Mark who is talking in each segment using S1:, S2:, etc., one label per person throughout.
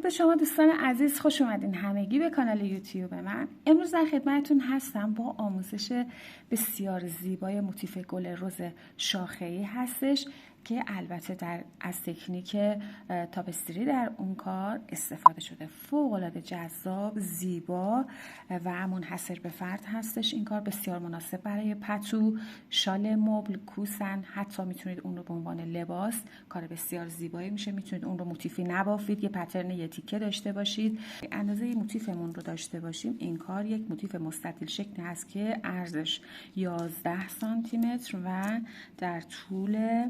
S1: درود به شما دوستان عزیز، خوش اومدین همگی به کانال یوتیوب من. امروز در خدمتتون هستم با آموزش بسیار زیبای موتیف گل رز شاخه‌ای هستش که البته از تکنیک تاپستری در اون کار استفاده شده. فوق‌العاده جذاب، زیبا و منحصر به فرد هستش. این کار بسیار مناسب برای پتو، شال مبل، کوسن، حتی میتونید اون رو به عنوان لباس، کار بسیار زیبایی میشه. میتونید اون رو موتیفی نبافید، یه پترن یه تیکه داشته باشید. اندازه موتیفمون رو داشته باشیم. این کار یک موتیف مستطیل شکلی هست که عرضش 11 سانتی متر و در طول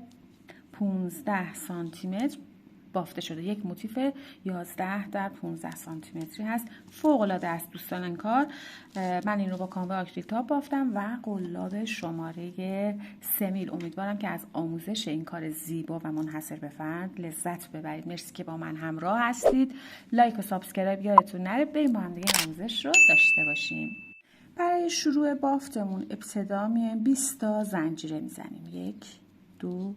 S1: 15 سانتی متر بافته شده. یک موتیف 11 در 15 سانتی متری هست. فوق العاده است دوستان این کار. من این رو با کانوا آکریلیک تاپ بافتم و قلاب شماره 3 میل. امیدوارم که از آموزش این کار زیبا و منحصر به فرد لذت ببرید. مرسی که با من همراه هستید. لایک و سابسکرایب یادتون نره. بریم با هم دیگه آموزش رو داشته باشیم. برای شروع بافتمون ابتدا میایم 20 تا زنجیره میزنیم. 1 2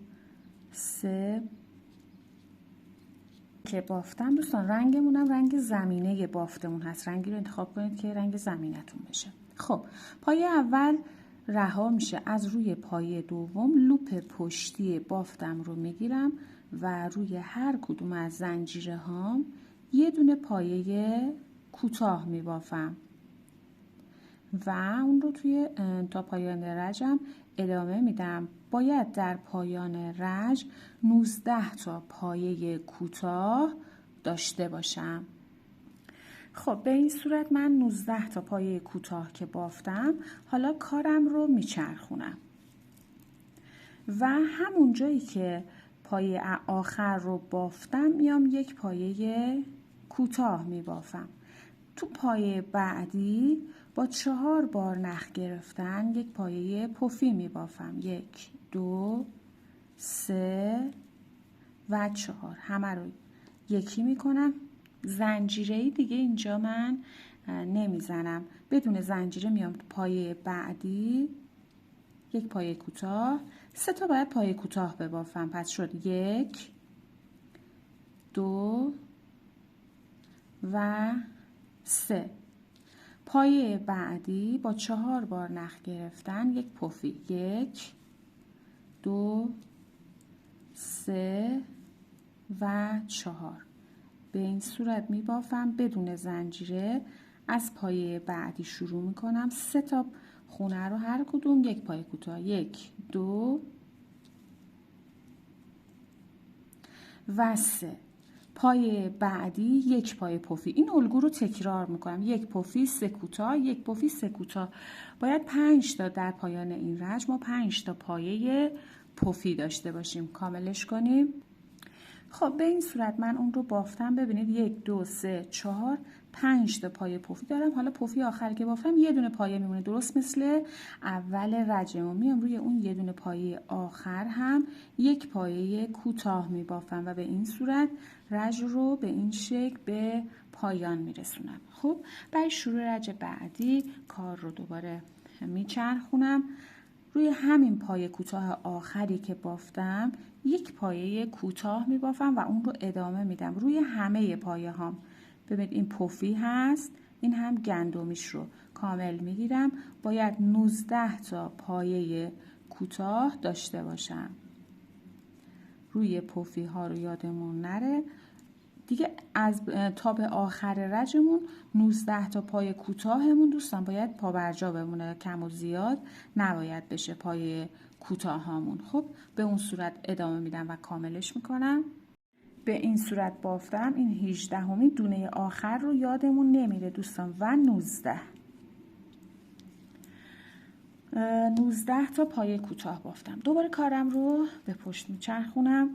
S1: 3 که بافتم. دوستان رنگمونم رنگ زمینه بافتمون هست. رنگی رو انتخاب کنید که رنگ زمینتون بشه. خب پایه اول رها میشه. از روی پایه دوم لوپ پشتی بافتم رو میگیرم و روی هر کدوم از زنجیره هام یه دونه پایه کوتاه میبافم و اون رو توی تا پایان رجم ادامه میدم. باید در پایان رج 19 تا پایه کوتاه داشته باشم. خب به این صورت من 19 تا پایه کوتاه که بافتم، حالا کارم رو میچرخونم و همون جایی که پایه آخر رو بافتم میام یک پایه کوتاه میبافم. تو پایه بعدی با 4 بار نخ گرفتن یک پایه پفی می بافم. 1 2 3 و 4. همه رو یکی می کنم. زنجیره دیگه اینجا من نمیزنم. بدون زنجیره میام تو پایه بعدی یک پایه کوتاه. 3 تا باید پایه کوتاه ببافم. پس شد 1 2 و 3. پایه بعدی با 4 بار نخ گرفتن یک پفی. 1 2 3 و 4. به این صورت می بافم بدون زنجیره. از پایه بعدی شروع می کنم. 3 تا خونه رو هر کدوم یک پایه کوتاه. 1 2 و 3. پایه بعدی یک پایه پفی. این الگو رو تکرار میکنم. یک پفی 3 کوتاه، یک پفی 3 کوتاه. باید 5 تا در پایان این رج ما 5 تا پایه پفی داشته باشیم. کاملش کنیم. خب به این صورت من اون رو بافتم. ببینید 1 2 3 4 5 تا پایه پفی دارم. حالا پفی آخری که بافتم یه دونه پایه میمونه، درست مثل اول رجم. میام روی اون یه دونه پایه آخر هم یک پایه کوتاه میبافم و به این صورت رج رو به این شکل به پایان میرسونم. خب برای شروع رج بعدی کار رو دوباره میچرخونم. روی همین پایه کوتاه آخری که بافتم یک پایه کوتاه میبافم و اون رو ادامه میدم روی همه پایه هام. ببینید این پفی هست، این هم گندمیش رو کامل میگیرم. باید 19 تا پایه کوتاه داشته باشم. روی پفی ها رو یادمون نره دیگه. از تا به آخر رجمون 19 تا پای کوتاهمون دوستان باید پا برجا بمونه، کم و زیاد نباید بشه پای کوتاه هامون. خب به اون صورت ادامه میدم و کاملش میکنم. به این صورت بافتم. این 18 دونه آخر رو یادمون نمیره دوستان و 19 تا پایه کوتاه بافتم. دوباره کارم رو به پشت میچرخونم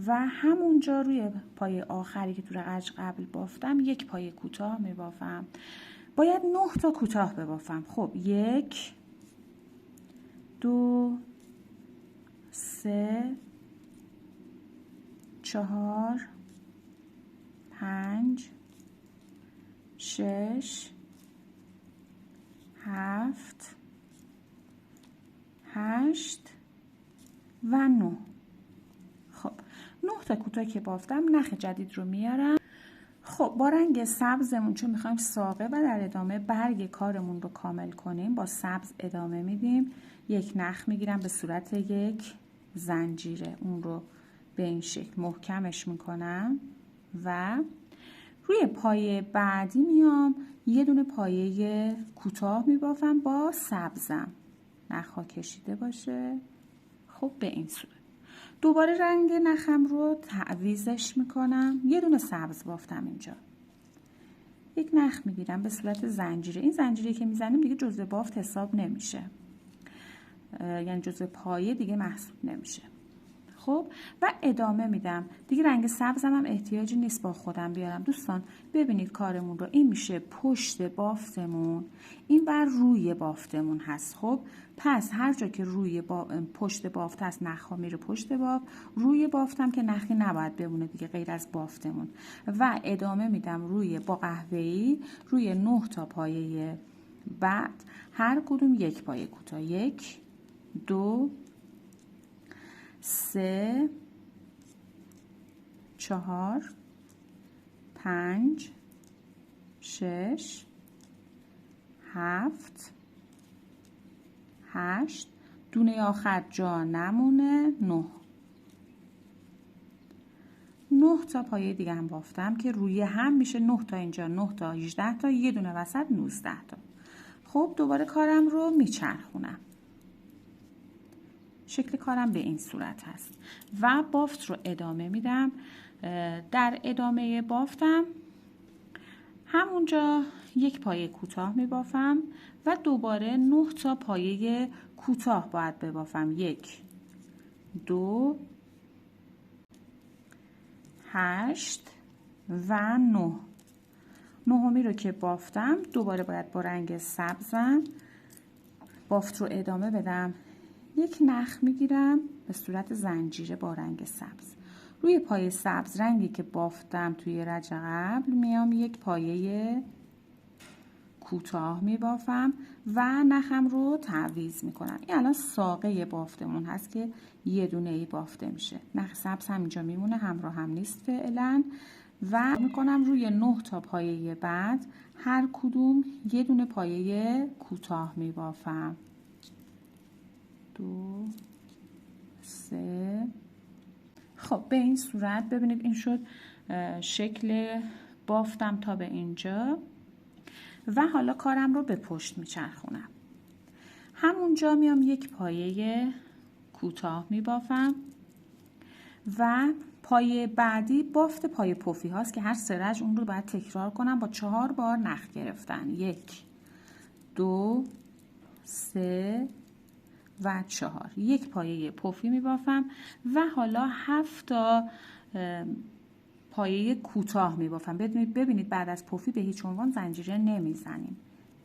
S1: و همونجا روی پایه آخری که تو رج قبل بافتم یک پایه کوتاه میبافم. باید 9 تا کوتاه ببافم. خب 1 2 3 4 5 6 7 8 و 9. خب 9 تا کوتاه که بافتم نخ جدید رو میارم. خب با رنگ سبزمون چون میخوایم ساقه و در ادامه برگ کارمون رو کامل کنیم با سبز ادامه میدیم. یک نخ میگیرم به صورت یک زنجیره، اون رو به این شکل محکمش میکنم و روی پایه بعدی میام یه دونه پایه کوتاه میبافم با سبزم، نخها کشیده باشه. خب به این صورت دوباره رنگ نخم رو تعویضش میکنم، یه دونه سبز بافتم اینجا، یک نخ میگیرم به صورت زنجیره. این زنجیره که میزنیم دیگه جزء بافت حساب نمیشه، یعنی جزء پایه دیگه محسوب نمیشه. خب و ادامه میدم دیگه. رنگ سبزم هم احتیاجی نیست با خودم بیارم. دوستان ببینید کارمون رو، این میشه پشت بافتمون، این بر روی بافتمون هست. خب پس هر جا که روی پشت بافت هست نخها میره پشت بافت، روی بافتم که نخی نباید بمونه دیگه غیر از بافتمون. و ادامه میدم روی با قهوه‌ای روی 9 تا پایه بعد هر کدوم یک پایه کوتاه، 1 2 3 4 5 6 7 8 دونه آخر جا نمونه، 9 تا پایه دیگه هم بافتم که روی هم میشه 9 تا اینجا، 9 تا 18 تا، یه دونه وسط 19 تا. خب دوباره کارم رو میچرخونم، شکل کارم به این صورت هست و بافت رو ادامه میدم. در ادامه بافتم همونجا یک پایه کوتاه میبافم و دوباره 9 تا پایه کوتاه باید ببافم، 1 2 8 و 9. نهمی رو که بافتم دوباره باید با رنگ سبزم بافت رو ادامه بدم. یک نخ میگیرم به صورت زنجیره با رنگ سبز، روی پایه سبز رنگی که بافتم توی رج قبل میام یک پایه کوتاه میبافم و نخم رو تعویض میکنم. این الان ساقه بافتمون هست که یه دونه ای بافته میشه. نخ سبز هم اینجا میمونه، همراه هم نیست فعلا. و میکنم روی 9 تا پایه بعد هر کدوم یه دونه پایه کوتاه میبافم، 2 3. خب به این صورت ببینید این شد شکل بافتم تا به اینجا و حالا کارم رو به پشت میچرخونم. همونجا میام یک پایه کوتاه میبافم و پایه بعدی بافت پایه پفی هاست که هر سه رج اون رو باید تکرار کنم با 4 بار نخ گرفتن، 1 2 3 و 4. یک پایه پفی میبافم و حالا 7 تا پایه کوتاه میبافم. ببینید بعد از پفی به هیچ عنوان زنجیره نمیزنیم.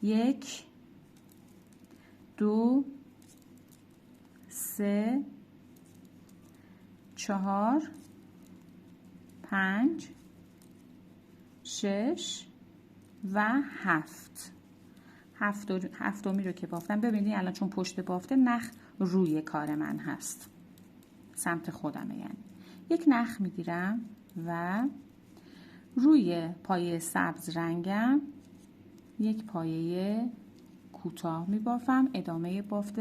S1: 1 2 3 4 5 6 و 7. هفتمی رو که بافتم ببینید الان چون پشت بافته نخ روی کار من هست، سمت خودمه، یعنی یک نخ میگیرم و روی پایه سبز رنگم یک پایه کوتاه میبافم، ادامه بافت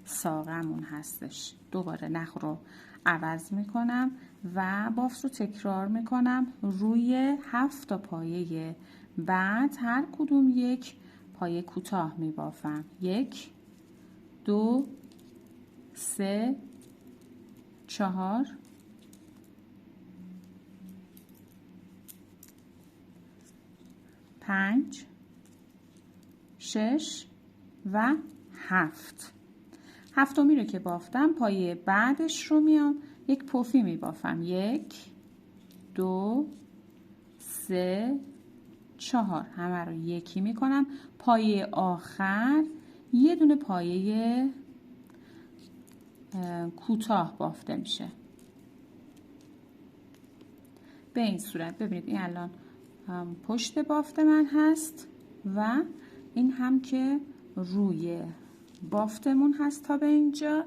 S1: ساقمون هستش. دوباره نخ رو عوض میکنم و بافت رو تکرار میکنم روی 7 تا پایه بعد هر کدوم یک پایه کوتاه میبافم، 1 2 3 4 5 6 و 7. هفتمی رو که بافتم پایه بعدش رو میام یک پفی میبافم، 1 2 3 4. همه رو یکی میکنم. پایه آخر یه دونه پایه کوتاه بافته میشه به این صورت. ببینید این الان پشت بافت من هست و این هم که روی بافتمون هست تا به اینجا.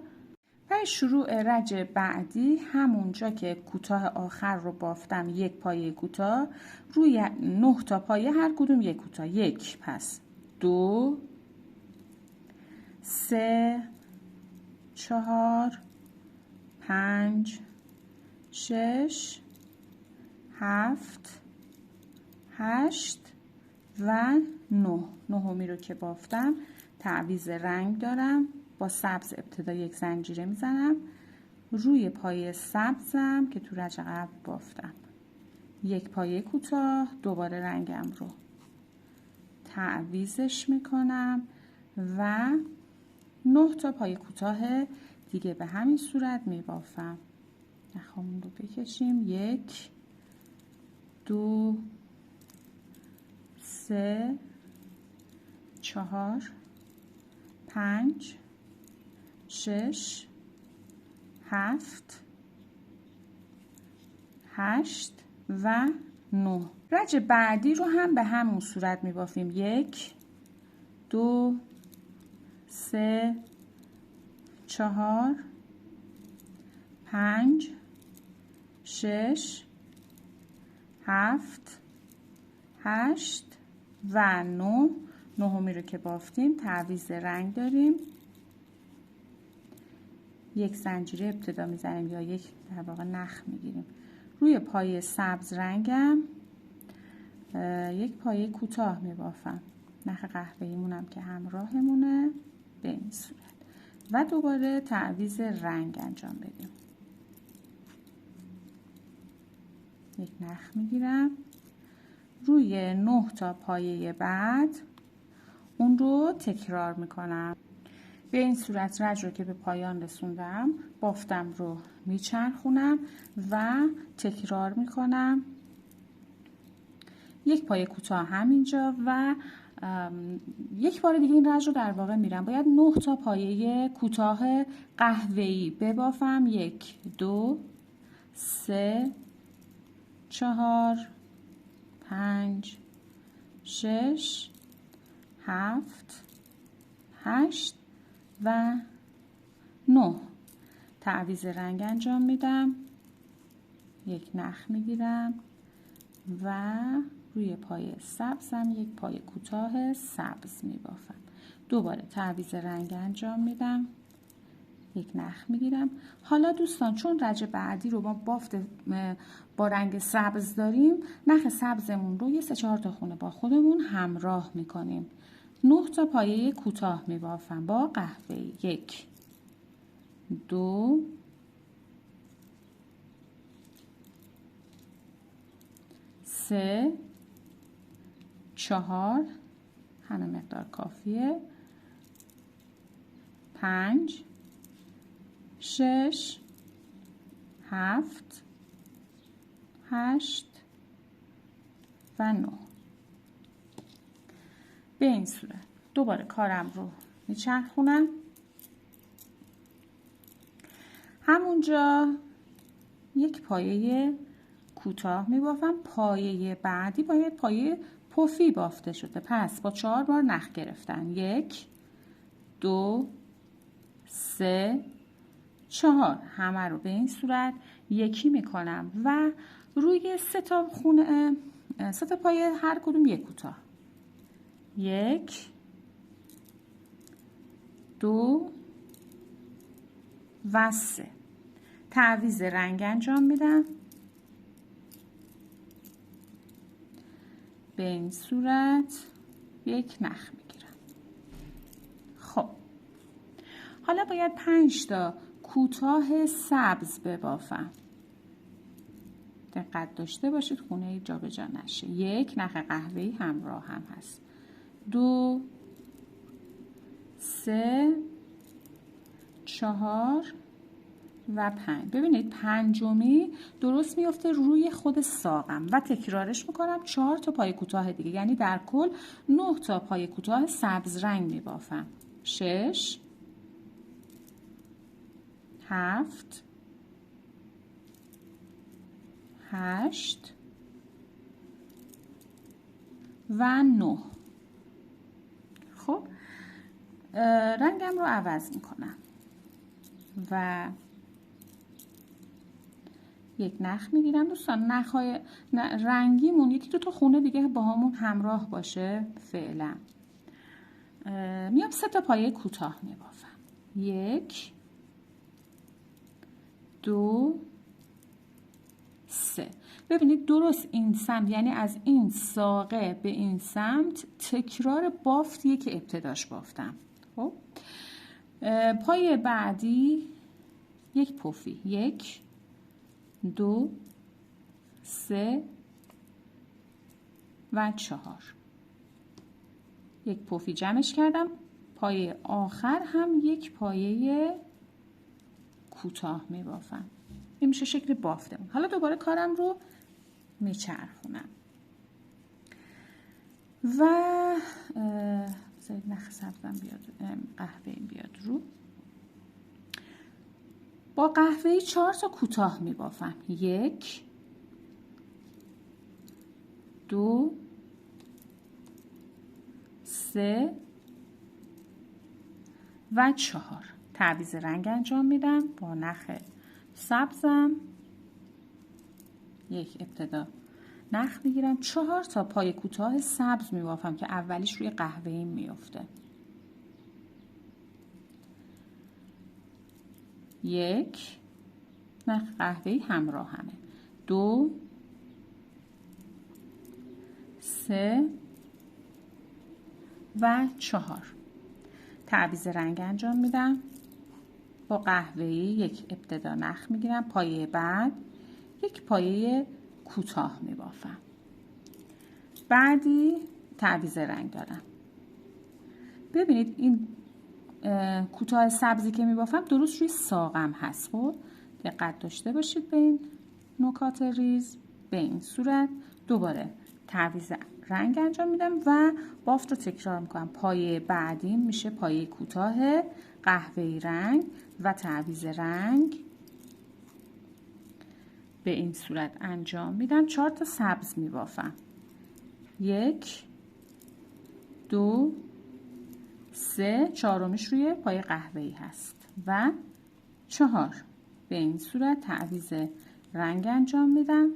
S1: برای شروع رج بعدی همونجا که کوتاه آخر رو بافتم یک پایه کوتاه، روی 9 تا پایه هر کدوم یک کوتاه. یک، پس 2 3 4 5 6 7 8 و 9. نهمی رو که بافتم تعویض رنگ دارم. با سبز ابتدا یک زنجیره میزنم روی پایه سبزم که تو رج قبل بافتم، یک پایه کوتاه، دوباره رنگم رو تعویضش میکنم و 9 تا پایه کوتاه دیگه به همین صورت میبافم. نخامون رو بکشیم. 1 2 3 4 5 6 7 8 و 9. رج بعدی رو هم به همون صورت میبافیم. 1 2 3 4 5 6 7 8 و 9. نهمی رو که بافتیم تعویض رنگ داریم. یک زنجیره ابتدا میزنیم یا یک در واقع نخ میگیریم. روی پایه سبز رنگم یک پایه کوتاه میبافم. نخ قهوه‌ای مونم که همراهمونه به این صورت و دوباره تعویض رنگ انجام بدیم. یک نخ میگیرم روی 9 تا پایه بعد اون رو تکرار میکنم. به این صورت رج رو که به پایان رسوندم بافتم رو میچرخونم و تکرار میکنم. یک پایه کوتاه همینجا و یک بار دیگه این رج رو در واقع میرم. باید 9 تا پایه کوتاه قهوه‌ای ببافم. 1 2 3 4 5 6 7 8 و 9. تعویض رنگ انجام میدم. یک نخ میگیرم و روی پایه سبزم یک پایه کوتاه سبز میبافم. دوباره تعویض رنگ انجام میدم. یک نخ میگیرم. حالا دوستان چون رج بعدی رو ما بافت با رنگ سبز داریم، نخ سبزمون رو یه 3-4 تا خونه با خودمون همراه میکنیم. 9 تا پایه کوتاه میبافم با قهوه‌ای. 1 2 3 4 همه مقدار کافیه. 5 6 7 8 و 9. به این صورت دوباره کارم رو میچرخونم. همونجا یک پایه کوتاه میبافم. پایه بعدی باید پایه پفی بافته شده. پس با 4 بار نخ گرفتن. 1 2 3 4 همه رو به این صورت یکی میکنم و روی 3 تا خونه 3 تا پایه هر کدوم یک کوتاه. 1 2 و 3. تعویض رنگ انجام میدم. به این صورت یک نخ میگیرم. خب حالا باید 5 تا کوتاه سبز ببافم. دقت داشته باشید خونه جا به جا نشه. یک نخ قهوه‌ای همراه هم هست. 2 3 4 و 5. ببینید پنجمی درست میفته روی خود ساقم و تکرارش میکنم. 4 تا پایه کوتاه دیگه، یعنی در کل 9 تا پایه کوتاه سبز رنگ میبافم. 6 7 8 و 9. خب رنگم رو عوض میکنم. و یک نخ میگیرم. دوستان نخهای رنگیمون یکی دو تا خونه دیگه با همون همراه باشه. فعلا میام 3 تا پایه کوتاه میبافم. 1 2 3. ببینید درست این سمت، یعنی از این ساقه به این سمت تکرار بافتیه که ابتداش بافتم. خب پایه بعدی یک پفی. 1 2 3 و 4. یک پفی جمعش کردم. پایه آخر هم یک پایه کوتاه می بافم. این میشه شکل بافتمون. حالا دوباره کارم رو میچرخونم و نخ سبزم بیاد، قهوه بیاد رو. با قهوه‌ای 4 تا کوتاه می بافم. 1 2 3 و 4. تعویض رنگ انجام میدم. با نخ سبزم یک ابتدا نخ میگیرم. 4 تا پای کوتاه سبز میبافم که اولیش روی قهوه‌ای میفته. 1 نخ قهوه‌ای همراه همه. 2 3 و 4. تعویض رنگ انجام میدم. با قهوه‌ای یک ابتدا نخ میگیرم. پایه بعد یک پایه کوتاه میبافم. بعدی تعویض رنگ دادم. ببینید این کوتاه سبزی که میبافم درست روی ساقم هست. خب دقت داشته باشید به این نکات ریز. به این صورت دوباره تعویض رنگ انجام میدم و بافت رو تکرار میکنم. پایه بعدی میشه پایه کوتاه قهوه‌ای رنگ و تعویض رنگ به این صورت انجام میدم. 4 تا سبز میبافم. 1 2 3. چهارمیش روی پایه قهوه‌ای هست و 4. به این صورت تعویض رنگ انجام میدم.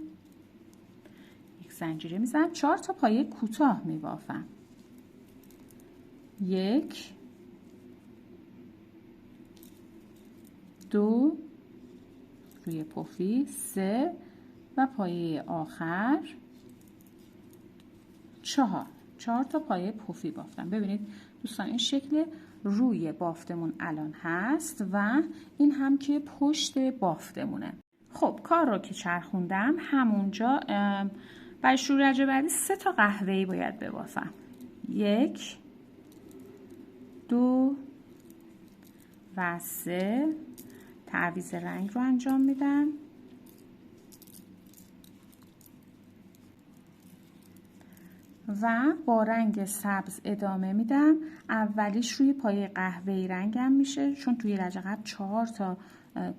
S1: یک زنجیره میزنم. 4 تا پایه کوتاه میبافم. 1 2 روی پفی 3 و پایه آخر 4. 4 تا پایه پفی بافتم. ببینید دوستان این شکل روی بافتمون الان هست و این هم که پشت بافتمونه. خب کار رو که چرخوندم همونجا برای شروع رجب بعدی 3 تا قهوه‌ای باید ببافم. 1 2 و 3. تعویض رنگ رو انجام میدم. و با رنگ سبز ادامه میدم. اولیش روی پایه قهوه‌ای رنگم میشه چون توی رجب قبل 4 تا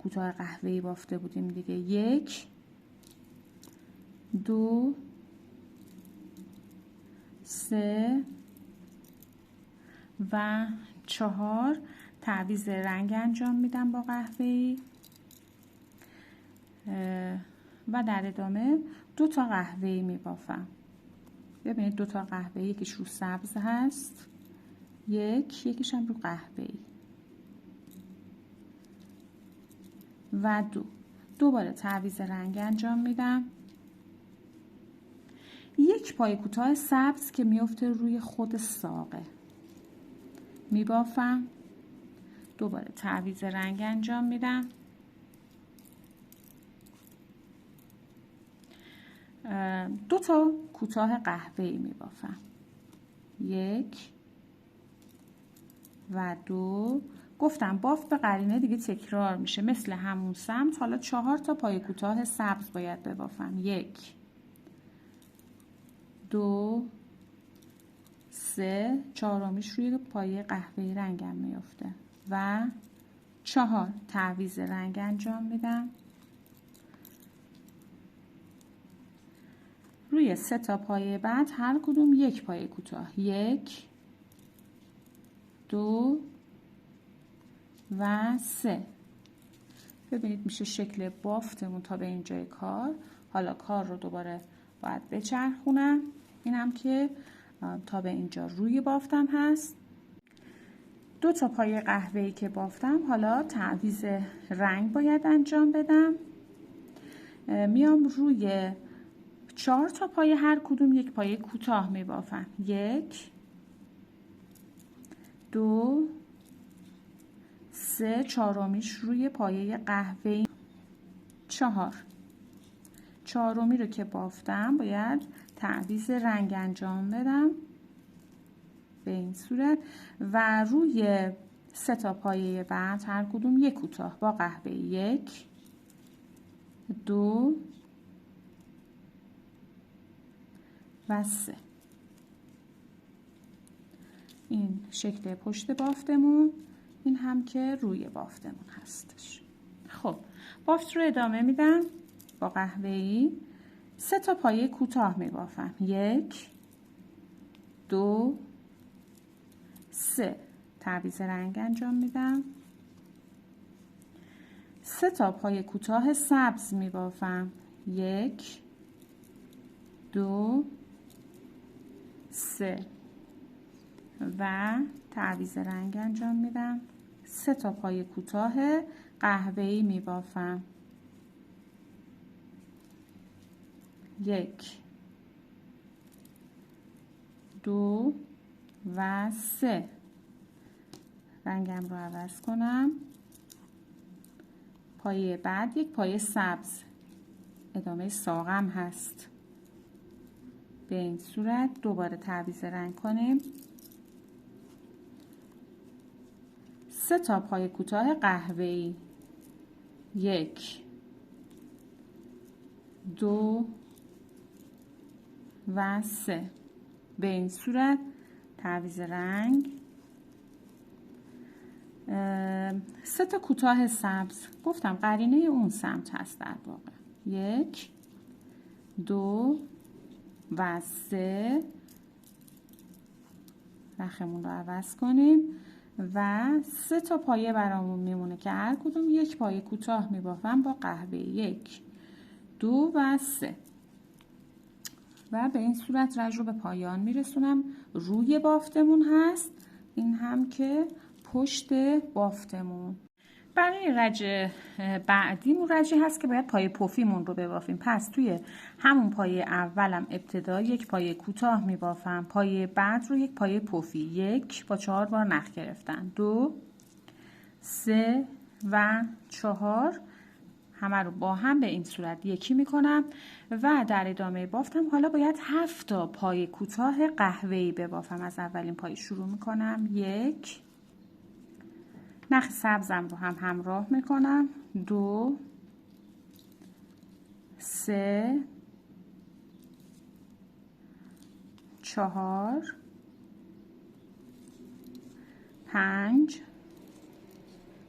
S1: کوتاه قهوه‌ای بافته بودیم دیگه. 1 2 3 و 4. تعویض رنگ انجام میدم با قهوه‌ای و در ادامه 2 تا قهوه‌ای میبافم. ببینید 2 تا قهوه‌ای یکیش رو سبز هست، یکیش هم رو قهوه‌ای و 2. دوباره تعویض رنگ انجام میدم. یک پای کوتاه سبز که میفته روی خود ساقه میبافم. دوباره تعویض رنگ انجام میدم. 2 تا کوتاه قهوه‌ای میبافم. 1 و 2. گفتم بافت به قرینه دیگه تکرار میشه مثل همون سمت. حالا 4 تا پای کوتاه سبز باید ببافم. 1 2 3. چهارمیش روی پایه قهوه‌ای رنگم میفته و 4. تعویض رنگ انجام میدم. روی 3 تا پایه بعد هر کدوم یک پایه کوتاه. 1 2 و 3. ببینید میشه شکل بافتمون تا به اینجای کار. حالا کار رو دوباره باید بچرخونم. اینم که تا به اینجا روی بافتم هست. 2 تا پایه قهوه‌ای که بافتم، حالا تعویض رنگ باید انجام بدم. میام روی 4 تا پایه هر کدوم یک پایه کوتاه میبافم. 1 2 3 چهارمیش روی پایه قهوه‌ای. 4 چهارمی رو که بافتم باید تعویض رنگ انجام بدم به این صورت و روی 3 تا پایه بعد هر کدوم یک کوتاه با قهوه. 1 2 و 3. این شکل پشت بافتمون، این هم که روی بافتمون هستش. خب بافت رو ادامه میدم با قهوه‌ای. 3 تا پایه کوتاه میبافم. 1 2 3 تعویض رنگ انجام میدم. 3 تا پایه کوتاه سبز میبافم. 1 2 3 و تعویض رنگ انجام میدم. 3 تا پایه کوتاه قهوه‌ای میبافم. 1 2 و 3. رنگم رو عوض کنم. پایه بعد یک پایه سبز، ادامه ساقم هست. به این صورت دوباره تعویض رنگ کنیم. 3 تا پایه کوتاه قهوه‌ای. 1 2 و 3. به این صورت تعویض رنگ. 3 تا کوتاه سبز، گفتم قرینه اون سمت هست در واقع. 1 2 و 3. رخمون رو عوض کنیم و 3 تا پایه برامون میمونه که هر کدوم یک پایه کوتاه میبافم با قهوه. 1 2 و 3 و به این صورت رنگ رو به پایان میرسونم. روی بافتمون هست، این هم که پشت بافتمون. برای رج بعدیمون رجی هست که باید پایه پفیمون رو ببافیم. پس توی همون پایه اولم ابتدا یک پایه کوتاه میبافم. پایه بعد رو یک پایه پفی. 1 با 4 بار نخ گرفتن. 2 3 و 4 همه رو با هم به این صورت یکی میکنم و در ادامه بافتم حالا باید 7 تا پایه کوتاه قهوه‌ای ببافم. از اولین پایه شروع میکنم. 1 نخ سبزم رو هم همراه میکنم. 2 3 4 5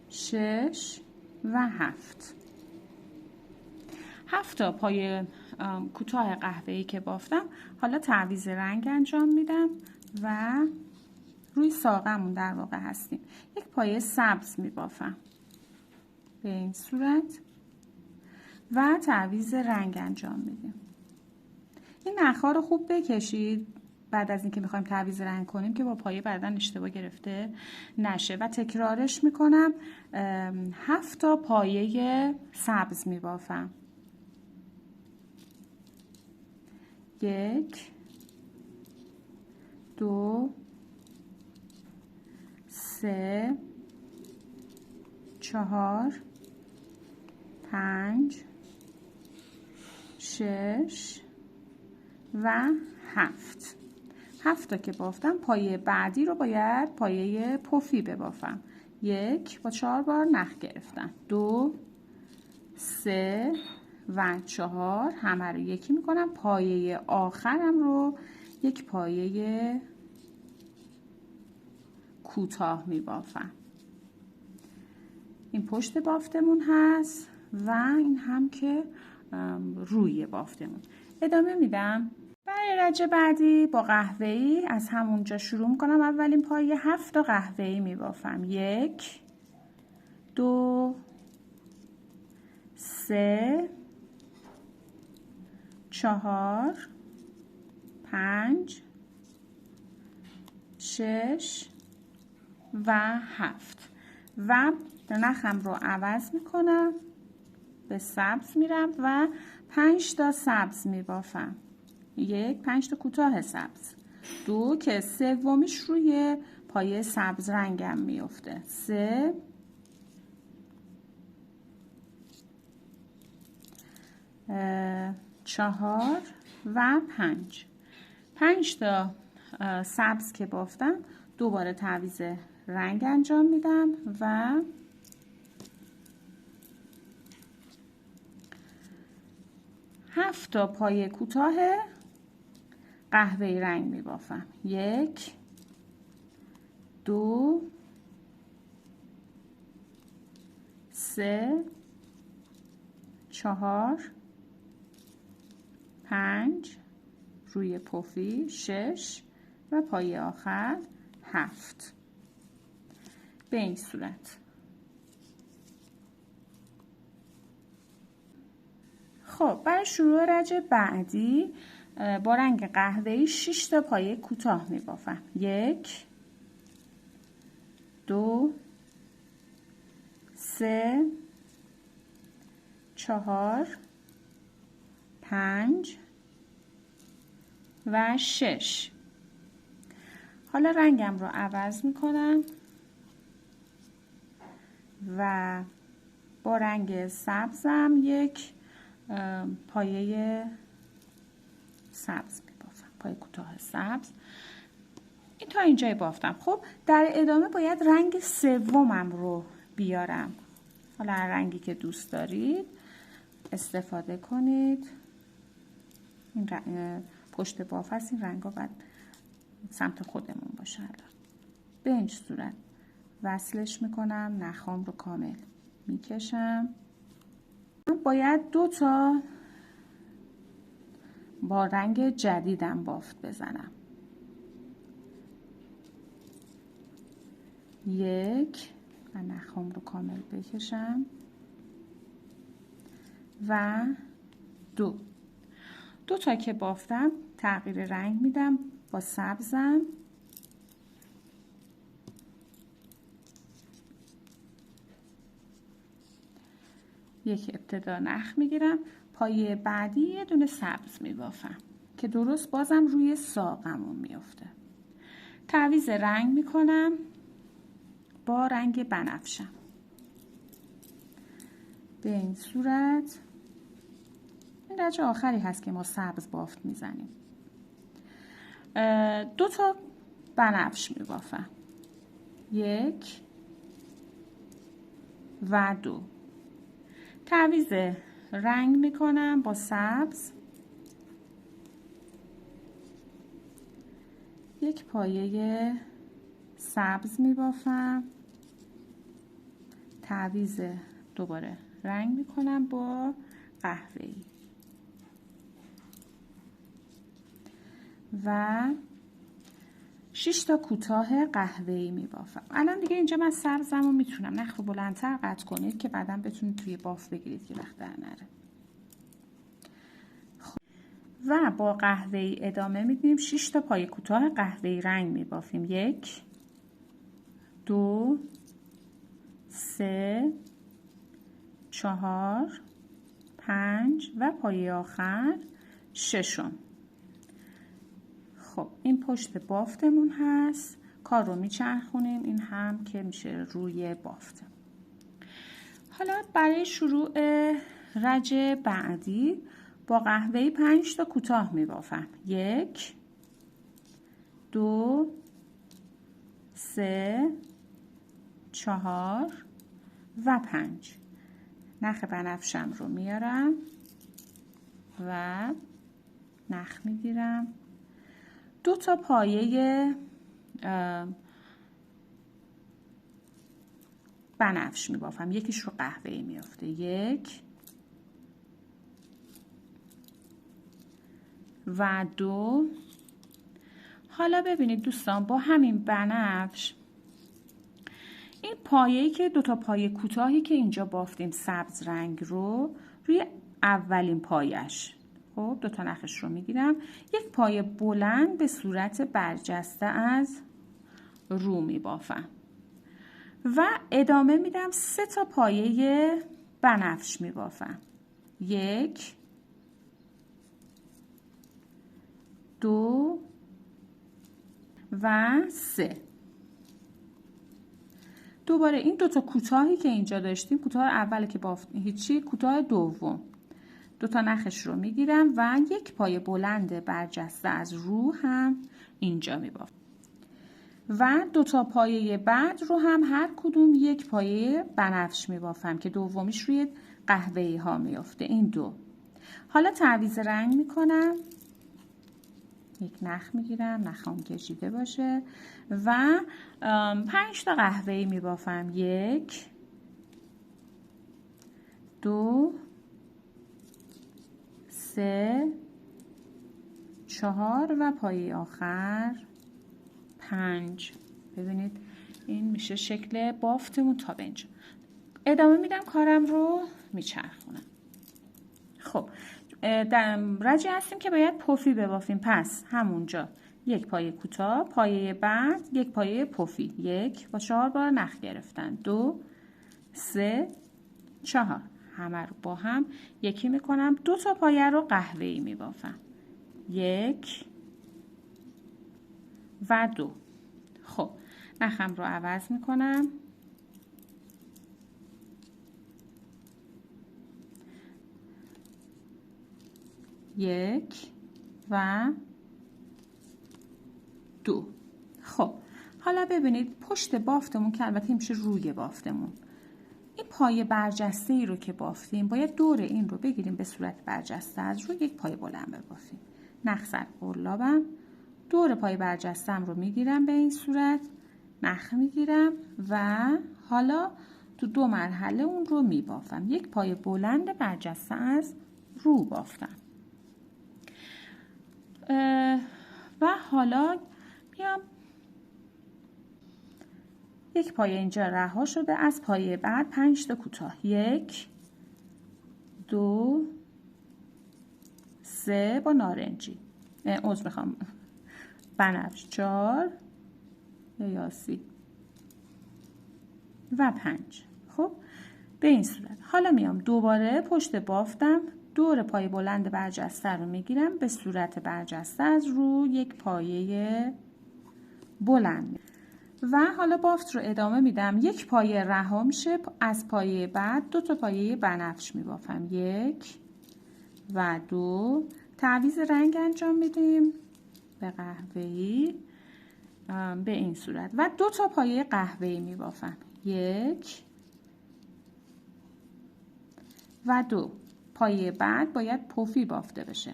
S1: 6 و 7. 7 تا پایه کوتاه قهوه‌ای که بافتم حالا تعویض رنگ انجام میدم و روی ساقمون در واقع هستیم. یک پایه سبز میبافم به این صورت و تعویض رنگ انجام میدیم. این نخ‌ها رو خوب بکشید بعد از اینکه میخوایم تعویض رنگ کنیم که با پایه بعدن اشتباه گرفته نشه و تکرارش میکنم. 7 تا پایه سبز میبافم. 1 2 3 4 5 6 و 7. 7 تا که بافتم پایه بعدی رو باید پایه پفی ببافم. 1 با 4 بار نخ گرفتم. 2 3 و 4 همه رو یکی میکنم. پایه آخرم رو یک پایه کوتاه میبافم. این پشت بافتمون هست و این هم که روی بافتمون. ادامه میدم. برای رج بعدی با قهوه‌ای از همونجا شروع میکنم. اولین پایه 7 تا قهوه‌ای میبافم. 1 2 3 4 5 6 و 7 و نخم رو عوض میکنم، به سبز میرم و 5 تا سبز میبافم. 5 تا کوتاه سبز، 2 که سومیش روی پایه سبز رنگم میفته، 3 4 و 5 تا سبز که بافتم دوباره تعویض رنگ انجام میدم و هفت تا پایه کوتاه قهوه‌ای رنگ میبافم. 1 2 3 4 5 روی پفی 6 و پایه آخر 7. به این صورت. خب برای شروع رج بعدی با رنگ قهوه‌ای 6 تا پایه کوتاه میبافم. 1 2 3 4 5 و 6. حالا رنگم رو عوض میکنم و با رنگ سبزم یک پایه سبز میبافم، پایه کوتاه سبز. این تا اینجای بافتم. خب در ادامه باید رنگ سومم رو بیارم. حالا هر رنگی که دوست دارید استفاده کنید. این پشت باف هست، این رنگ ها باید سمت خودمون باشه. به این صورت وصلش میکنم، نخام رو کامل میکشم. باید 2 تا با رنگ جدیدم بافت بزنم. 1 و نخام رو کامل بکشم و 2 تا که بافتم تغییر رنگ میدم با سبزم. یک ابتدا نخ میگیرم، پایه بعدی یه دونه سبز میبافم که درست بازم روی ساقمون میفته. تعویض رنگ میکنم با رنگ بنفشم. به این صورت. این رج آخری هست که ما سبز بافت میزنیم. 2 تا بنفش میبافم. 1 و 2. تعویض رنگ میکنم با سبز. یک پایه سبز میبافم. تعویض دوباره رنگ میکنم با قهوه‌ای و 6 تا کوتاه قهوه‌ای میبافم. الان دیگه اینجا من سبزم رو میتونم نخ رو بلندتر قطع کنید که بعدا بتونید توی باف بگیرید که وقت در نره. و با قهوه‌ای ادامه میدیم. 6 تا پایه کوتاه قهوه‌ای رنگ میبافیم. 1 2 3 4 5 و پایه آخر 6. خب این پشت بافتمون هست. کار رو میچرخونیم، این هم که میشه روی بافت. حالا برای شروع رج بعدی با قهوه‌ای 5 تا کوتاه میبافم. 1 2 3 4 و 5. نخ بنفشم رو میارم و نخ میگیرم. 2 تا پایه بنفش میبافم. یکیش رو قهوه‌ای میافته. 1 و 2. حالا ببینید دوستان، با همین بنفش این پایه‌ای که 2 تا پایه کوتاهی که اینجا بافتیم سبز رنگ رو روی اولین پایش. خب 2 تا نخش رو میگیرم، یک پایه بلند به صورت برجسته از رو میبافم و ادامه میدم 3 تا پایه بنفش میبافم. 1 2 و 3. دوباره این 2 تا کوتاهی که اینجا داشتیم، کوتاه اول که بافتیم هیچی، کوتاه دوم 2 تا نخش رو میگیرم و یک پایه بلند برجسته از رو هم اینجا میبافم و 2 تا پایه بعد رو هم هر کدوم یک پایه بنفش میبافم که دومیش روی قهوه‌ای ها میفته. این 2. حالا تعویض رنگ میکنم، یک نخ میگیرم، نخم کشیده باشه و 5 تا قهوه‌ای میبافم. 1 2 3 4 و پایه آخر 5. ببینید این میشه شکل بافتمون تا به اینجا. ادامه میدم کارم رو میچرخونم. خب رجی هستیم که باید پفی ببافیم، پس همونجا یک پایه کوتاه، پایه بعد یک پایه پفی، 1 با 4 بار نخ گرفتن، 2 3 4 همه رو با هم یکی میکنم. 2 تا پایه رو قهوه‌ای میبافم، 1 و 2. خب نخم رو عوض میکنم، یک و 2. خب حالا ببینید پشت بافتمون که البته میشه روی بافتمون، این پایه برجسته ای رو که بافتیم باید دور این رو بگیریم به صورت برجسته از روی یک پایه بلند ببافیم. نخ سر قلابم، دور پایه برجستم رو میگیرم به این صورت، نخ میگیرم و حالا تو 2 مرحله اون رو میبافم. یک پایه بلند برجسته از رو بافتم و حالا میام یک پایه اینجا رها شده، از پایه بعد 5 تا کوتاه، 1 2 3 با نارنجی، عذر میخوام بنفش، 4 یاسی و 5. خب به این صورت. حالا میام دوباره پشت بافتم، دور پایه بلند برجسته رو میگیرم به صورت برجسته از رو یک پایه بلند و حالا بافت رو ادامه میدم. یک پایه رها میشه، از پایه بعد 2 تا پایه بنفش میبافم، 1 و 2. تعویض رنگ انجام میدیم به قهوه‌ای به این صورت و 2 تا پایه قهوه‌ای میبافم، 1 و 2. پایه بعد باید پفی بافته بشه،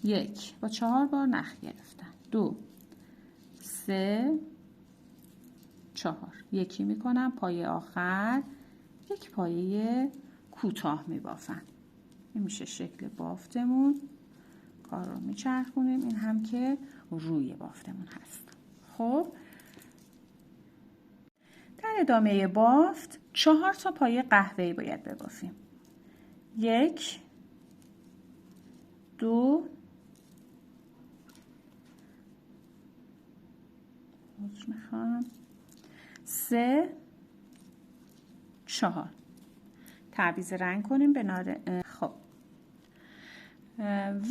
S1: 1 با 4 بار نخ گرفتن، 2 3 4 یکی میکنم، پایه آخر یک پایه کوتاه میبافم. این میشه شکل بافتمون. کار رو میچرخونیم، این هم که روی بافتمون هست. خب در ادامه بافت 4 تا پایه قهوه‌ای باید ببافیم، 1 2 3 4. تعویض رنگ کنیم به خب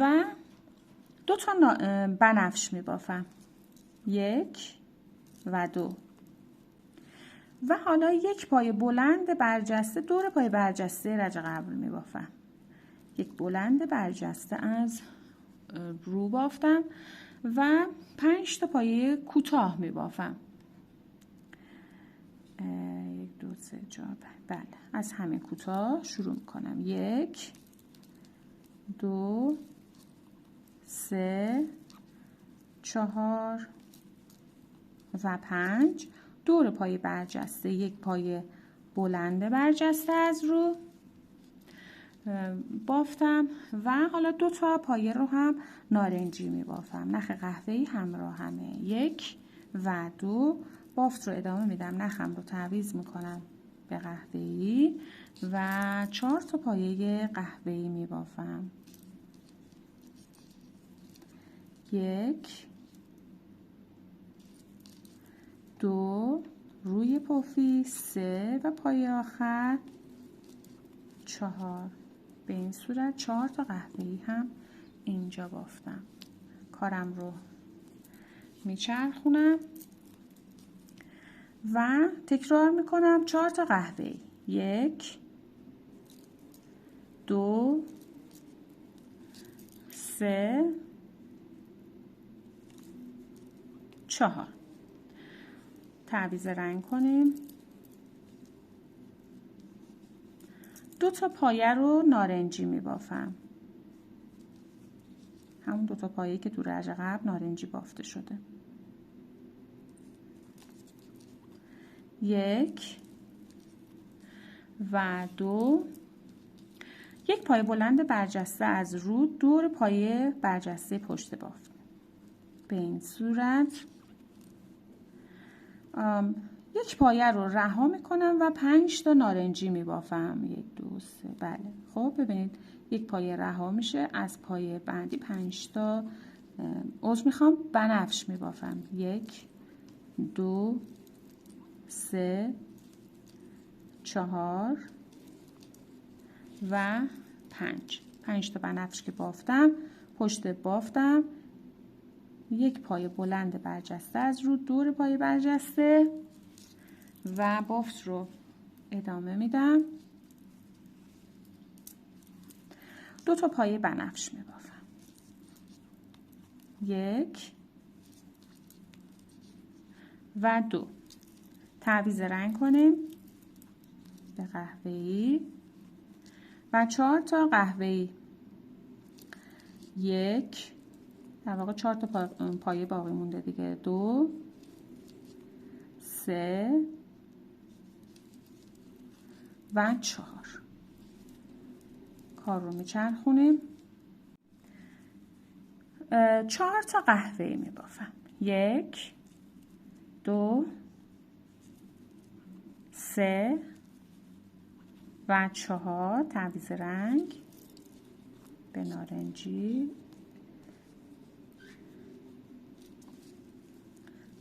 S1: و 2 تا بنفش میبافم، 1 و 2 و حالا یک پایه بلند برجسته دور پایه برجسته رج قبل میبافم، یک بلند برجسته از رو بافتم و 5 تا پایه کوتاه میبافم، 1 2 3 4 بله از همین کوتاه شروع میکنم، 1 2 3 4 و 5. دور پایه برجسته یک پایه بلند برجسته از رو بافتم و حالا 2 تا پایه رو هم نارنجی می بافم، نخ قهوه‌ای همراه همه، 1 و 2. بافت رو ادامه میدم، نخم رو تعویض میکنم به قهوه‌ای و 4 تا پایه قهوه‌ای می بافم. 1 2 روی پفی، 3 و پایه آخر 4. به این صورت 4 تا قهوه‌ای هم اینجا بافتم. کارم رو میچرخونم و تکرار میکنم. 4 تا قهوه‌ای، 1 2 3 4. تعویض رنگ کنیم. 2 تا پایه رو نارنجی می بافم، همون 2 تا پایه که تو رج قبل نارنجی بافته شده. 1 و 2. 1 پایه بلند برجسته از رو دور پایه برجسته پشت بافت. به این صورت 1 پایه رو رها میکنم و 5 تا نارنجی میبافم. 1 2 3. بله، خب ببینید 1 پایه رها میشه، از پایه بعدی 5 تا میخوام بنفش میبافم. 1 2 3 4 و 5 تا بنفش که بافتم، پشت بافتم 1 پایه بلند برجسته از رو دور پایه برجسته و بافت رو ادامه میدم. 2 تا پایه بنفش میبافم. 1 و 2. تعویض رنگ کنیم به قهوه‌ای و 4 تا قهوه‌ای. 1 در واقع 4 تا پایه باقی مونده دیگه. 2 3 و 4. کار رو میچرخونیم. 4 تا قهوه‌ای میبافم. 1 2 3 و 4. تعویض رنگ به نارنجی.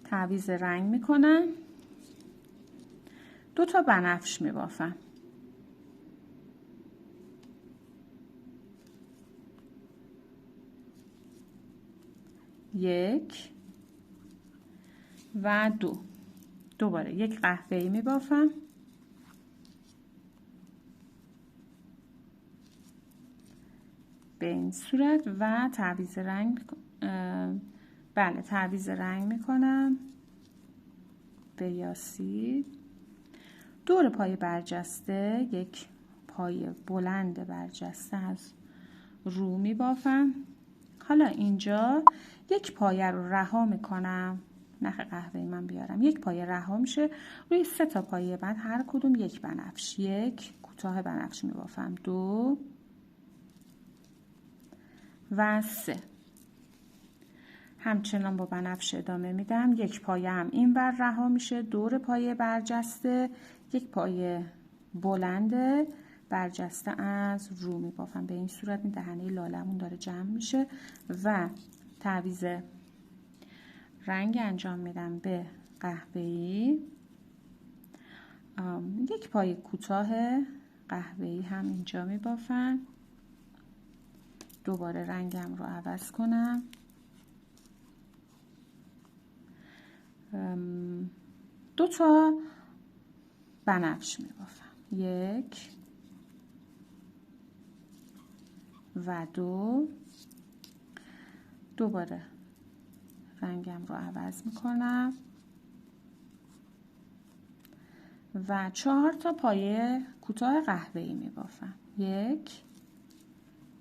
S1: تعویض رنگ میکنم. 2 تا بنفش میبافم. 1 و 2. دوباره 1 قهوه‌ای میبافم. به این صورت و تعویض رنگ بله تعویض رنگ میکنم به یاسی. دور پایه برجسته 1 پایه بلند برجسته از رو میبافم. حالا اینجا 1 پایه رو رها میکنم. نخ قهوه‌ای من بیارم. 1 پایه رها میشه، روی 3 تا پایه بعد هر کدوم 1 بنفش. 1 کوتاه بنفش میبافم. 2 و 3. همچنان با بنفش ادامه میدم. 1 پایه هم این ور رها میشه، دور پایه برجسته 1 پایه بلند برجسته از رو میبافم. به این صورت این دهنه لالمون داره جمع میشه و تعویض رنگ انجام میدم به قهوه‌ای. 1 پایه کوتاه قهوه‌ای هم اینجا میبافم. دوباره رنگم رو عوض کنم. 2 تا بنفش میبافم. 1 و 2. دوباره رنگم رو عوض میکنم و 4 تا پایه کوتاه قهوه‌ای میبافم. 1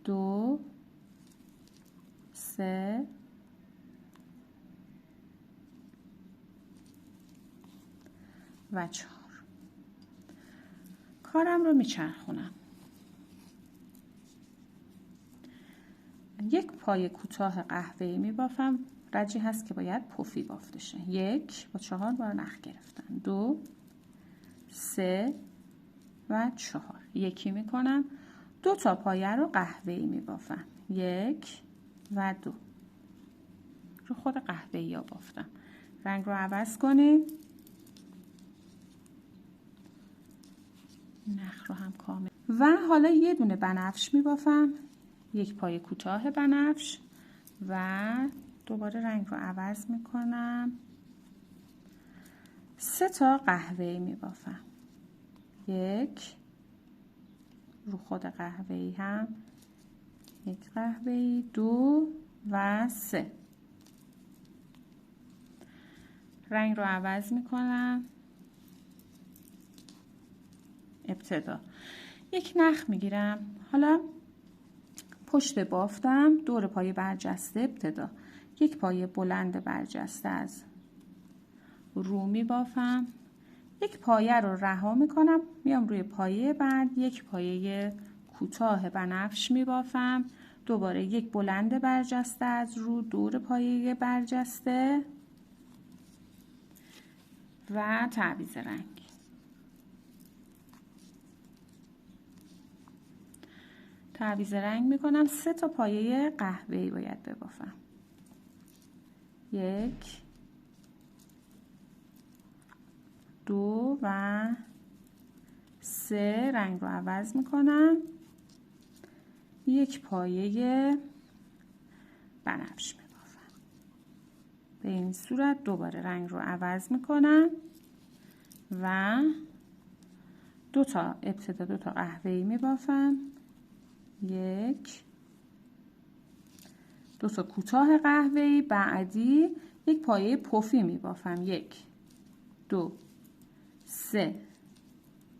S1: 2 3 و 4. کارم رو میچرخونم. 1 پایه کوتاه قهوه‌ای میبافم. رجی هست که باید پفی بافته شه. 1 با 4 بار نخ گرفتم. 2 3 و 4. یکی میکنم، 2 تا پایه رو قهوه‌ای میبافم. 1 و 2. رو خود قهوه‌ای ها بافتم. رنگ رو عوض کنیم. نخ رو هم کامل. و حالا یه دونه بنفش میبافم. 1 پایه کوتاه بنفش و دوباره رنگ رو عوض میکنم. 3 تا قهوه‌ای میبافم. 1 رو خود قهوه‌ای هم 1 قهوه‌ای، 2 و 3. رنگ رو عوض میکنم. ابتدا 1 نخ میگیرم. حالا پشت بافتم، دور پایه برجسته ابتدا 1 پایه بلند برجسته از رو میبافم. 1 پایه رو رها میکنم، میام روی پایه بعد 1 پایه کوتاه بنفش میبافم. دوباره 1 بلند برجسته از رو دور پایه برجسته و تعویض رنگ. تعویض رنگ میکنم. 3 تا پایه قهوه‌ای باید ببافم. 1 2 و 3. رنگ رو عوض میکنم. 1 پایه بنفش میبافم. به این صورت دوباره رنگ رو عوض میکنم و 2 تا ابتدا 2 تا قهوه‌ای میبافم. 1 2 تا کوتاه قهوه‌ای، بعدی 1 پایه پفی میبافم. 1 2 3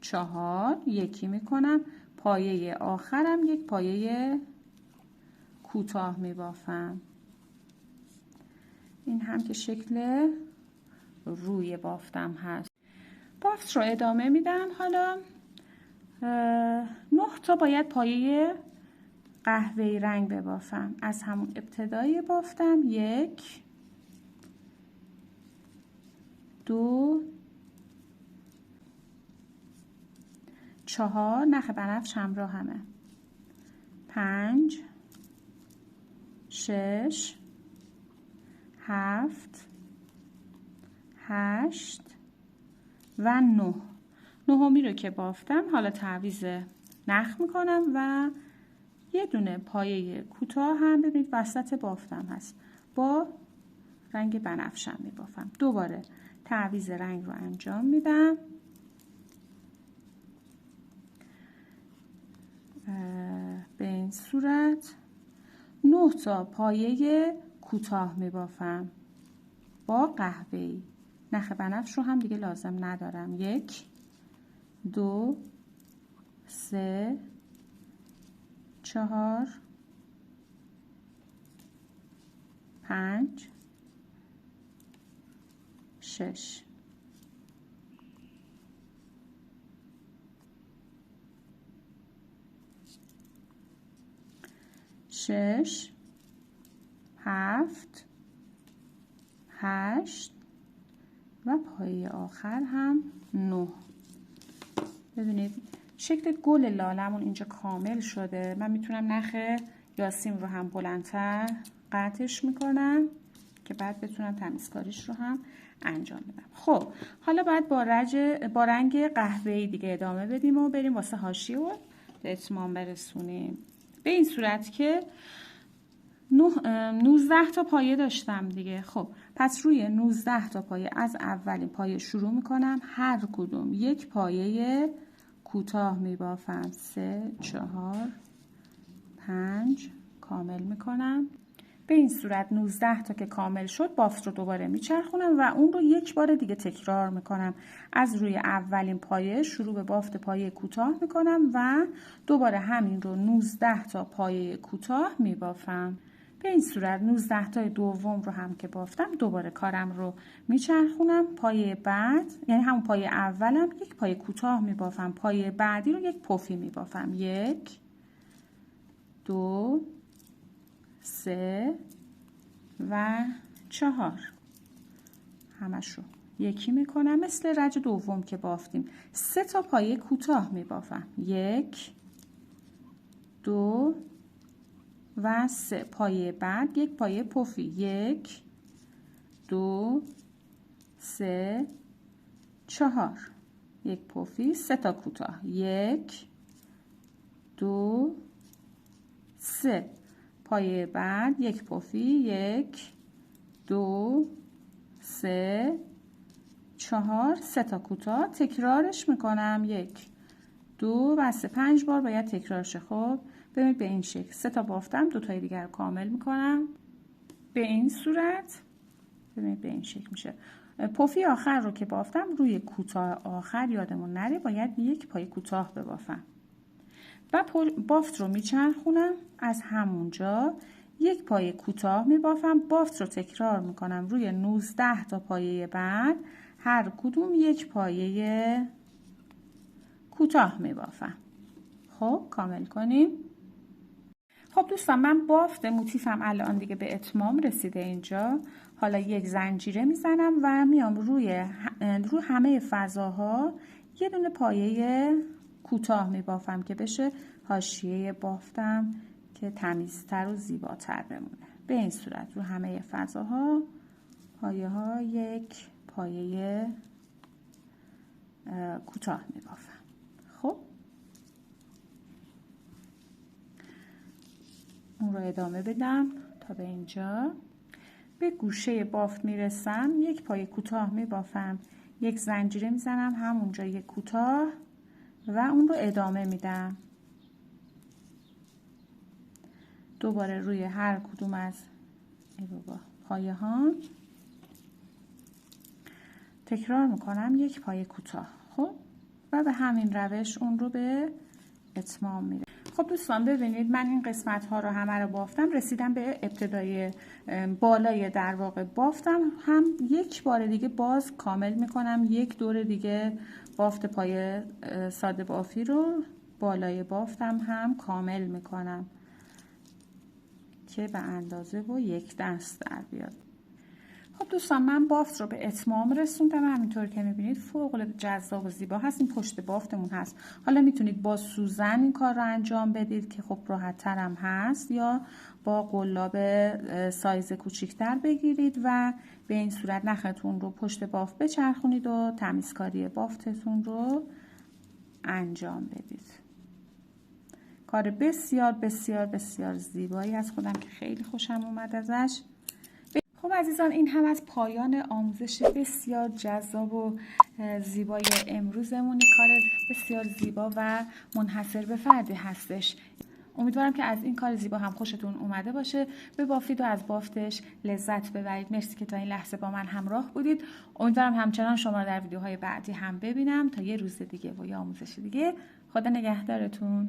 S1: 4. یکی میکنم. پایه آخرم 1 پایه کوتاه میبافم. این هم که شکل روی بافتم هست. بافت رو ادامه میدم. حالا 9 تا باید پایه قهوه‌ای رنگ ببافم. از همون ابتدای بافتم 1 2 4. نخ بنفش همراه همه. 5 6 7 8 و 9. نهمی رو که بافتم حالا تعویض نخ میکنم و یه دونه پایه کوتاه هم ببینید وسط بافتم هست، با رنگ بنفشم میبافم. دوباره تعویض رنگ رو انجام میدم. به این صورت 9 تا پایه کوتاه میبافم با قهوه‌ای. نخ بنفش رو هم دیگه لازم ندارم. 1 2 3 4 5 6 6 7 8 و پایه آخر هم 9. ببینید شکل گل لالمون اینجا کامل شده. من میتونم نخ یاسین رو هم بلندتر قطعش میکنم که بعد بتونم تمیزکاریش رو هم انجام بدم. خب حالا باید با رنگ قهوه‌ای دیگه ادامه بدیم و بریم واسه حاشیه و به اتمام برسونیم. به این صورت که 19 تا پایه داشتم دیگه. خب پس روی 19 تا پایه از اولین پایه شروع میکنم. هر کدوم 1 پایه کوتاه میبافم. 3 4 5 کامل میکنم. به این صورت 19 تا که کامل شد بافت رو دوباره میچرخونم و اون رو 1 بار دیگه تکرار میکنم. از روی اولین پایه شروع به بافت پایه کوتاه میکنم و دوباره همین رو 19 تا پایه کوتاه میبافم. به این صورت 19 تا دوم رو هم که بافتم دوباره کارم رو میچرخونم. پایه بعد یعنی همون پایه اولم 1 پایه کوتاه میبافم. پایه بعدی رو 1 پفی میبافم. 1 2 3 و 4 همش رو یکی میکنم مثل رج دوم که بافتیم 3 تا پایه کوتاه میبافم 1 2 و 3 پایه بعد یک پایه پفی 1 2 3 4 یک پفی 3 تا کوتاه 1 2 3 پایه بعد یک پفی 1 2 3 4 3 تا کوتاه تکرارش میکنم 1 2 و 3 5 بار باید تکرارشه. خب ببینید به این شکل 3 تا بافتم 2 تای دیگر رو کامل میکنم به این صورت. ببینید به این شکل میشه. پفی آخر رو که بافتم روی کوتاه آخر یادمون نره باید یک پای کوتاه ببافم و بافت رو میچرخونم از همونجا یک پای کوتاه میبافم بافت رو تکرار میکنم روی 19 تا پایه بعد هر کدوم یک پایه کوتاه میبافم. خب کامل کنیم. خب دوستان من بافت موتیفم الان دیگه به اتمام رسیده اینجا. حالا یک زنجیره میزنم و میام روی همه فضاها یه دونه پایه کوتاه میبافم که بشه حاشیه بافتم که تمیزتر و زیباتر بمونه. به این صورت رو همه فضاها پایه ها یک پایه کوتاه میبافم. خب اون رو ادامه بدم تا به اینجا. به گوشه بافت میرسم یک پایه کوتاه میبافم یک زنجیره میزنم همونجا یک کوتاه و اون رو ادامه میدم. دوباره روی هر کدوم از پایه ها تکرار میکنم یک پایه کوتاه. خب و به همین روش اون رو به اتمام میرم. خب دوستان ببینید من این قسمت ها رو همه رو بافتم رسیدم به ابتدای بالای در واقع بافتم هم یک بار دیگه باز کامل میکنم یک دور دیگه بافت پای ساده بافی رو بالای بافتم هم کامل میکنم که به اندازه و یک دست در بیاد. خب دوستان من بافت رو به اتمام رسوندم. همینطور که میبینید فوق العاده جذاب و زیبا هست. این پشت بافتمون هست. حالا میتونید با سوزن این کار رو انجام بدید که خب راحت تر هم هست یا با قلاب سایز کوچیکتر بگیرید و به این صورت نختون رو پشت بافت بچرخونید و تمیزکاری بافتتون رو انجام بدید. کار بسیار بسیار بسیار زیبایی از خودم که خیلی خوشم اومد ازش. خب عزیزان این هم از پایان آموزش بسیار جذاب و زیبای امروزمون. کار بسیار زیبا و منحصر به فردی هستش. امیدوارم که از این کار زیبا هم خوشتون اومده باشه. به بافید و از بافتش لذت ببرید. مرسی که تا این لحظه با من همراه بودید. امیدوارم همچنان شما رو در ویدیوهای بعدی هم ببینم تا یه روز دیگه و یه آموزش دیگه. خدا نگهدارتون.